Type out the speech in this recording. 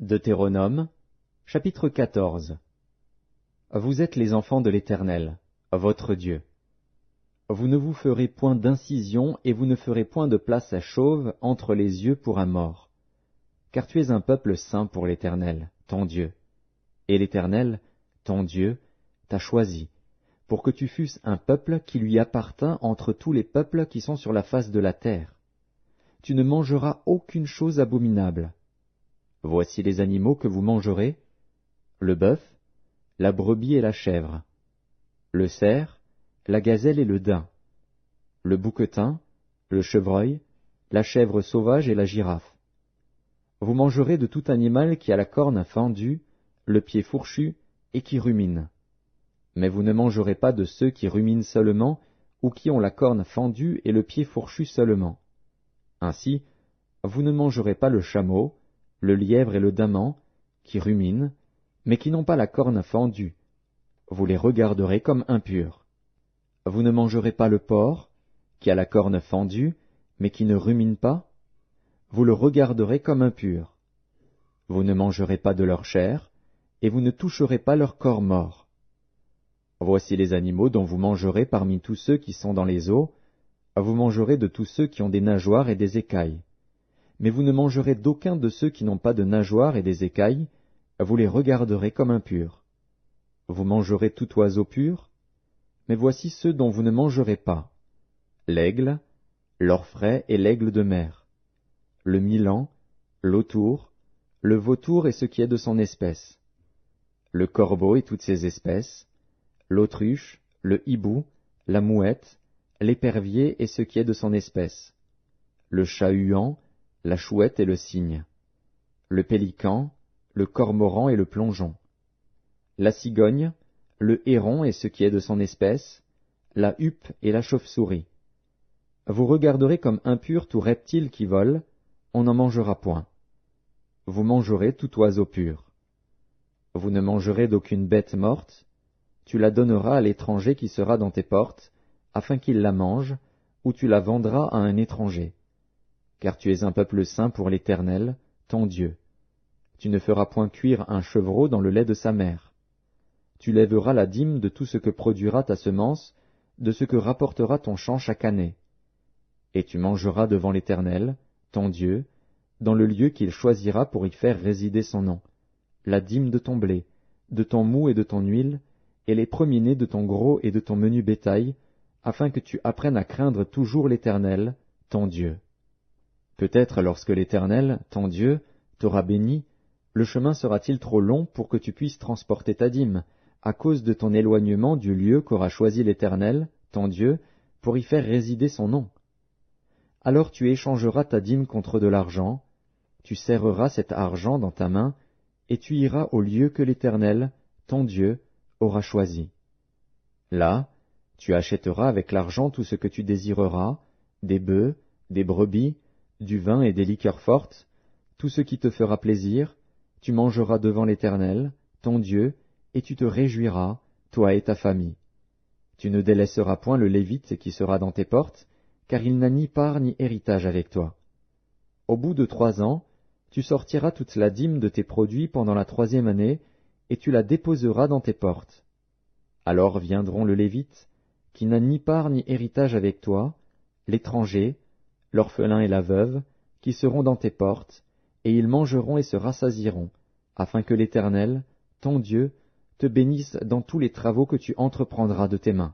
Deutéronome, chapitre 14. Vous êtes les enfants de l'Éternel, votre Dieu. Vous ne vous ferez point d'incision et vous ne ferez point de place à chauve entre les yeux pour un mort. Car tu es un peuple saint pour l'Éternel, ton Dieu. Et l'Éternel, ton Dieu, t'a choisi, pour que tu fusses un peuple qui lui appartint entre tous les peuples qui sont sur la face de la terre. Tu ne mangeras aucune chose abominable. Voici les animaux que vous mangerez, le bœuf, la brebis et la chèvre, le cerf, la gazelle et le daim, le bouquetin, le chevreuil, la chèvre sauvage et la girafe. Vous mangerez de tout animal qui a la corne fendue, le pied fourchu et qui rumine. Mais vous ne mangerez pas de ceux qui ruminent seulement ou qui ont la corne fendue et le pied fourchu seulement. Ainsi, vous ne mangerez pas le chameau, le lièvre et le daman, qui ruminent, mais qui n'ont pas la corne fendue. Vous les regarderez comme impurs. Vous ne mangerez pas le porc, qui a la corne fendue, mais qui ne rumine pas. Vous le regarderez comme impur. Vous ne mangerez pas de leur chair, et vous ne toucherez pas leur corps mort. Voici les animaux dont vous mangerez parmi tous ceux qui sont dans les eaux. Vous mangerez de tous ceux qui ont des nageoires et des écailles. Mais vous ne mangerez d'aucun de ceux qui n'ont pas de nageoires et des écailles, vous les regarderez comme impurs. Vous mangerez tout oiseau pur, mais voici ceux dont vous ne mangerez pas: l'aigle, l'orfraie et l'aigle de mer, le milan, l'autour, le vautour et ce qui est de son espèce, le corbeau et toutes ses espèces, l'autruche, le hibou, la mouette, l'épervier et ce qui est de son espèce, le chat-huant, la chouette et le cygne, le pélican, le cormoran et le plongeon, la cigogne, le héron et ce qui est de son espèce, la huppe et la chauve-souris. Vous regarderez comme impur tout reptile qui vole, on n'en mangera point. Vous mangerez tout oiseau pur. Vous ne mangerez d'aucune bête morte, tu la donneras à l'étranger qui sera dans tes portes, afin qu'il la mange, ou tu la vendras à un étranger. Car tu es un peuple saint pour l'Éternel, ton Dieu. Tu ne feras point cuire un chevreau dans le lait de sa mère. Tu lèveras la dîme de tout ce que produira ta semence, de ce que rapportera ton champ chaque année. Et tu mangeras devant l'Éternel, ton Dieu, dans le lieu qu'il choisira pour y faire résider son nom, la dîme de ton blé, de ton moût et de ton huile, et les premiers-nés de ton gros et de ton menu bétail, afin que tu apprennes à craindre toujours l'Éternel, ton Dieu. Peut-être lorsque l'Éternel, ton Dieu, t'aura béni, le chemin sera-t-il trop long pour que tu puisses transporter ta dîme, à cause de ton éloignement du lieu qu'aura choisi l'Éternel, ton Dieu, pour y faire résider son nom. Alors tu échangeras ta dîme contre de l'argent, tu serreras cet argent dans ta main, et tu iras au lieu que l'Éternel, ton Dieu, aura choisi. Là, tu achèteras avec l'argent tout ce que tu désireras, des bœufs, des brebis, du vin et des liqueurs fortes, tout ce qui te fera plaisir, tu mangeras devant l'Éternel, ton Dieu, et tu te réjouiras, toi et ta famille. Tu ne délaisseras point le Lévite qui sera dans tes portes, car il n'a ni part ni héritage avec toi. Au bout de 3 ans, tu sortiras toute la dîme de tes produits pendant la 3e année, et tu la déposeras dans tes portes. Alors viendront le Lévite, qui n'a ni part ni héritage avec toi, l'étranger, l'orphelin et la veuve, qui seront dans tes portes, et ils mangeront et se rassasieront, afin que l'Éternel, ton Dieu, te bénisse dans tous les travaux que tu entreprendras de tes mains.